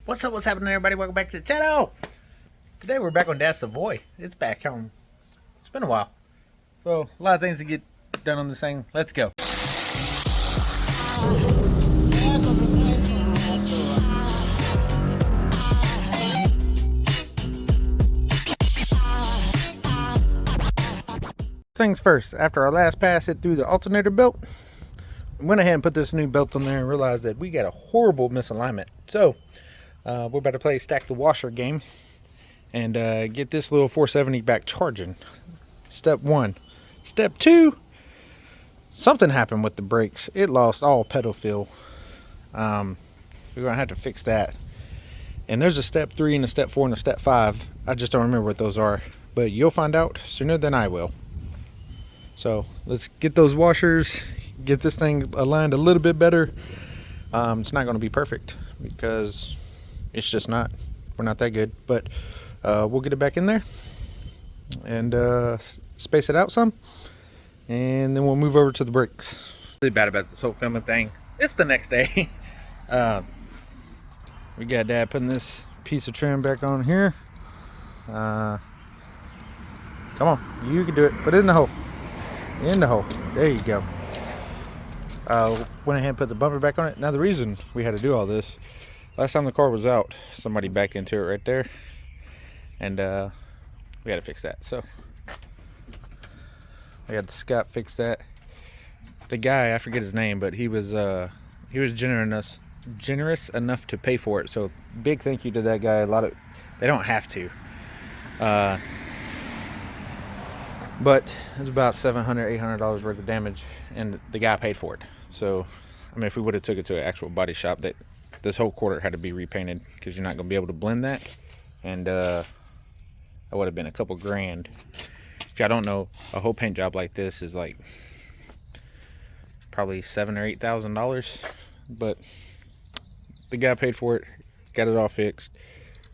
What's up? What's happening, everybody? Welcome back to the channel. Today we're back on Dad's Savoy. It's back home. It's been a while, so a lot of things to get done on this thing. Let's go. Things first. After our last pass it through the alternator belt, I went ahead and put this new belt on there and realized that we got a horrible misalignment. So we're about to play stack the washer game and get this little 470 back charging. Step one. Step two, something happened with the brakes. It lost all pedal feel. We're gonna have to fix that. And there's a step 3 and a step 4 and a step 5. I just don't remember what those are, but you'll find out sooner than I will. So let's get those washers, get this thing aligned a little bit better. It's not going to be perfect because it's just not. We're not that good, but we'll get it back in there and space it out some, and then we'll move over to the brakes. Really bad about this whole filming thing. It's the next day. We got Dad putting this piece of trim back on here. Come on, you can do it. Put it in the hole. In the hole. There you go. Went ahead and put the bumper back on it. Now the reason we had to do all this, last time the car was out, somebody backed into it right there, and we had to fix that. So I got Scott fix that. The guy, I forget his name, but he was generous enough to pay for it. So big thank you to that guy. They don't have to. But it's about $700, $800 worth of damage, and the guy paid for it. So, I mean, if we would have took it to an actual body shop, this whole quarter had to be repainted because you're not going to be able to blend that, and that would have been a couple grand. If y'all don't know, a whole paint job like this is like probably $7,000 or $8,000, but the guy paid for it, got it all fixed.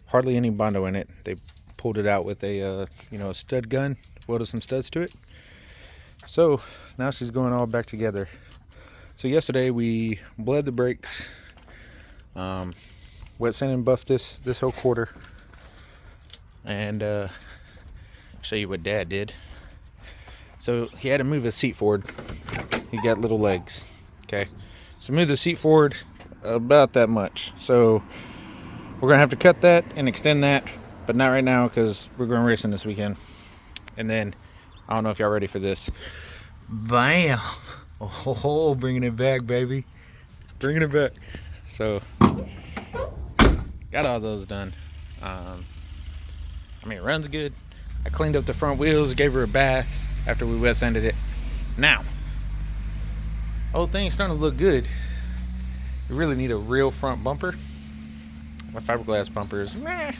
Hardly any Bondo in it. They pulled it out with a a stud gun. Welded some studs to it. So now she's going all back together. So yesterday we bled the brakes, wet sand and buffed this whole quarter, and show you what Dad did. So he had to move his seat forward. He got little legs. Okay, so move the seat forward about that much. So we're gonna have to cut that and extend that, but not right now because we're going racing this weekend. And then, I don't know if y'all ready for this. Bam! Oh, bringing it back, baby. Bringing it back. So, got all those done. I mean, it runs good. I cleaned up the front wheels, gave her a bath after we wet sanded it. Now, whole thing's starting to look good. You really need a real front bumper. My fiberglass bumper is meh,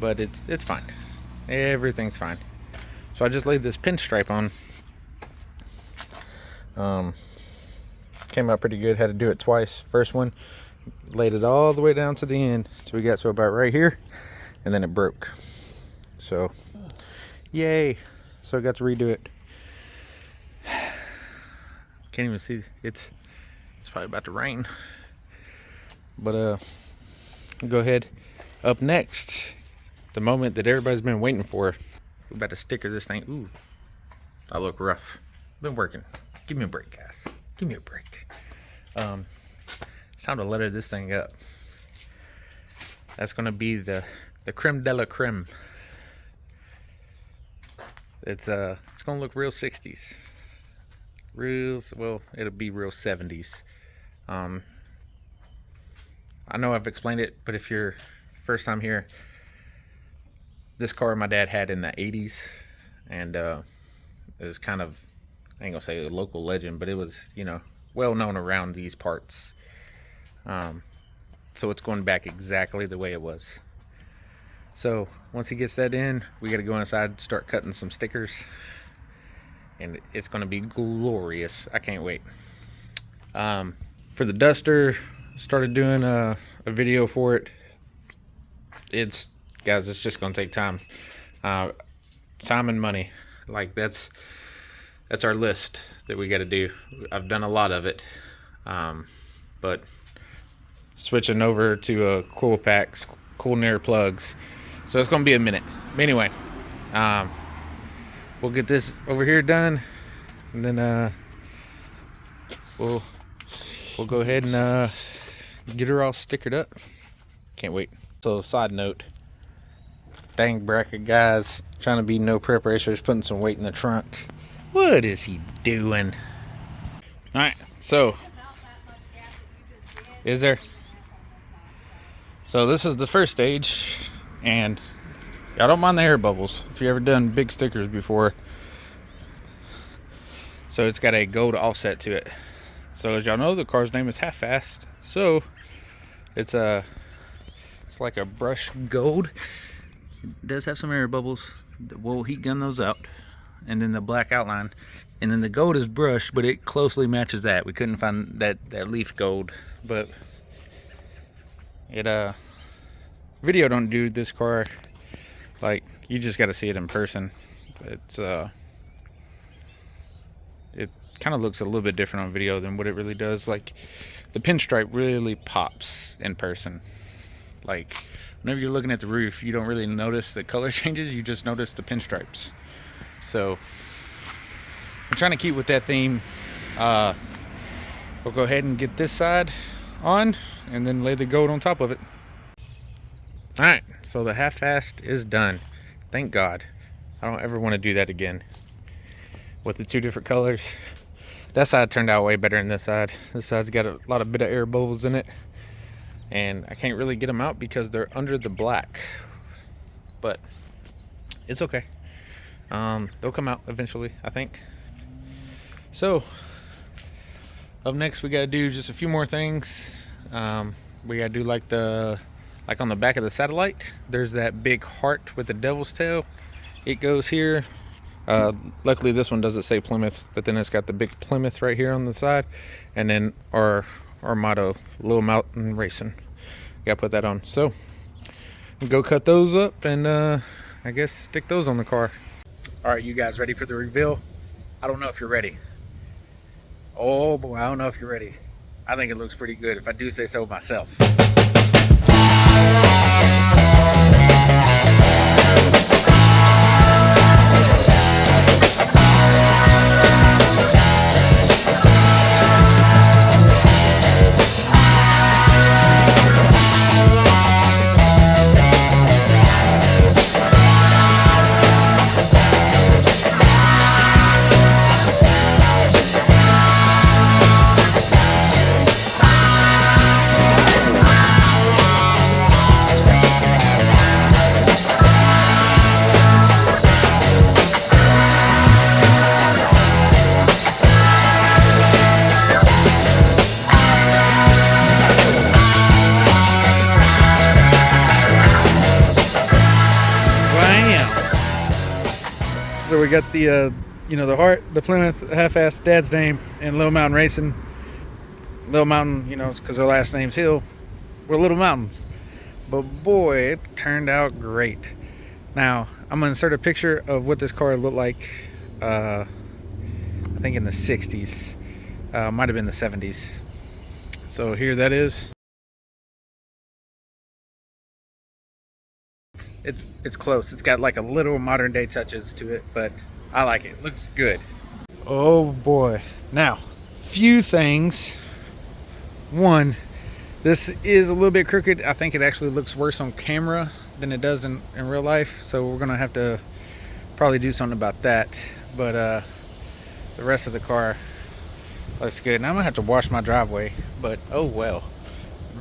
but it's fine. Everything's fine. So I just laid this pinstripe on. Came out pretty good. Had to do it twice. First one, laid it all the way down to the end. So we got to about right here, and then it broke. So, yay. So I got to redo it. Can't even see. It's probably about to rain. But I'll go ahead. Up next, the moment that everybody's been waiting for. We're about to sticker this thing. Ooh, I look rough. Been working. Give me a break, guys. Give me a break. It's time to letter this thing up. That's gonna be the creme de la creme. It's gonna look real 60s. Well, it'll be real 70s. I know I've explained it, but if you're first time here, this car my dad had in the 80s, and it was kind of, I ain't gonna say a local legend, but it was, well known around these parts. So it's going back exactly the way it was. So once he gets that in, we got to go inside, start cutting some stickers, and it's going to be glorious. I can't wait. For the duster, started doing a video for it. Guys, it's just gonna take time, time and money. Like that's our list that we got to do. I've done a lot of it, but switching over to a cool packs, cool near plugs. So it's gonna be a minute. But anyway, we'll get this over here done, and then we'll go ahead and get her all stickered up. Can't wait. So side note, dang bracket guys, trying to be no prep racers, putting some weight in the trunk. What is he doing? All right, so is there? So this is the first stage, and y'all don't mind the air bubbles if you ever done big stickers before. So it's got a gold offset to it. So as y'all know, the car's name is Half Fast. So it's like a brush gold. It does have some air bubbles. We'll heat gun those out, and then the black outline, and then the gold is brushed, but it closely matches that. We couldn't find that leaf gold, but it video don't do this car. Like, you just got to see it in person. It's it kind of looks a little bit different on video than what it really does. Like, the pinstripe really pops in person. Like, whenever you're looking at the roof, you don't really notice the color changes, you just notice the pinstripes. So I'm trying to keep with that theme. We'll go ahead and get this side on and then lay the gold on top of it. All right, so the Half Fast is done. Thank God. I don't ever want to do that again with the two different colors. That side turned out way better than this side. This side's got a lot of bit of air bubbles in it, and I can't really get them out because they're under the black, but it's okay. They'll come out eventually, I think. So up next, we got to do just a few more things. We got to do like on the back of the satellite, there's that big heart with the devil's tail. It goes here. Luckily this one doesn't say Plymouth, but then it's got the big Plymouth right here on the side, and then our motto, Little Mountain Racing. Gotta put that on. So we'll go cut those up and I guess stick those on the car. All right, you guys ready for the reveal? I don't know if you're ready. Oh boy, I don't know if you're ready. I think it looks pretty good, if I do say so myself. So we got the the heart, the Plymouth Half-Assed Dad's name, and Little Mountain Racing. Little Mountain, it's because their last name's Hill. We're Little Mountains. But boy, it turned out great. Now, I'm going to insert a picture of what this car looked like, I think in the 60s. Might have been the 70s. So here that is. It's close. It's got like a little modern day touches to it, but I like it. It looks good. Oh boy. Now, few things. One, this is a little bit crooked. I think it actually looks worse on camera than it does in real life, so we're gonna have to probably do something about that. But the rest of the car looks good. Now I'm gonna have to wash my driveway, but oh well.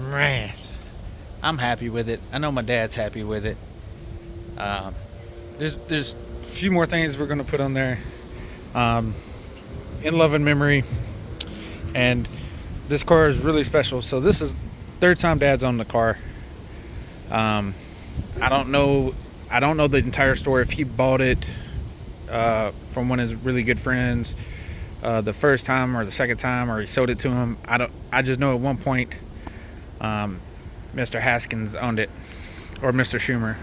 Man, I'm happy with it. I know my dad's happy with it. There's a few more things we're gonna put on there, in love and memory. And this car is really special. So this is third time Dad's on the car. I don't know the entire story, if he bought it from one of his really good friends the first time or the second time, or he sold it to him. I just know at one point Mr. Haskins owned it, or Mr. Schumer.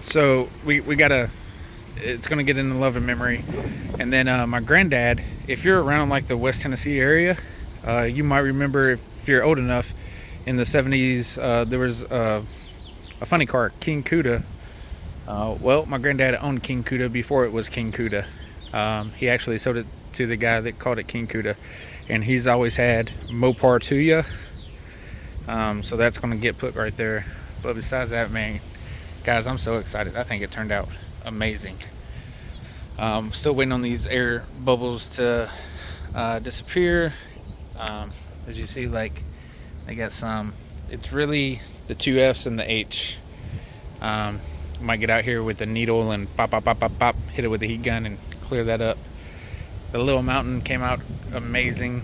So we gotta, it's gonna get into love and memory. And then my granddad, if you're around like the West Tennessee area, You might remember, if you're old enough, in the 70s, there was a funny car, King Cuda. Well, my granddad owned King Cuda before it was King Cuda. He actually sold it to the guy that called it King Cuda, and he's always had Mopar to you. So that's going to get put right there. But besides that, man, guys, I'm so excited. I think it turned out amazing. Still waiting on these air bubbles to disappear. As you see, like, they got some. It's really the two F's and the H. Might get out here with the needle and pop, pop, pop, pop, pop, hit it with the heat gun and clear that up. The little mountain came out amazing.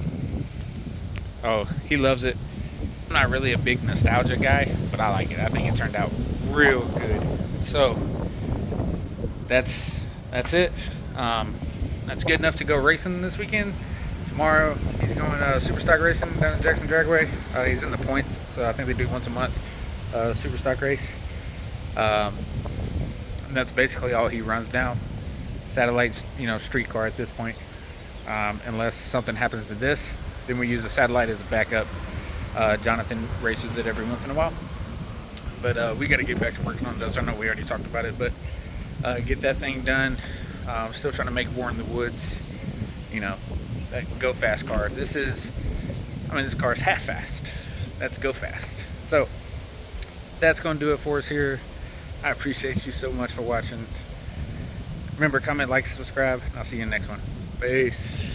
Oh, he loves it. I'm not really a big nostalgia guy, but I like it. I think it turned out real good. So that's it. That's good enough to go racing this weekend. Tomorrow he's going super stock racing down at Jackson Dragway. He's in the points, so I think they do once a month super stock race. And that's basically all he runs down. Satellite's, street car at this point. Unless something happens to this, then we use a satellite as a backup. Jonathan races it every once in a while. But we got to get back to working on those. I know we already talked about it, but get that thing done. I'm still trying to make War in the Woods, that go fast car. This car is half fast. That's go fast. So that's going to do it for us here. I appreciate you so much for watching. Remember, comment, like, subscribe, and I'll see you in the next one. Peace.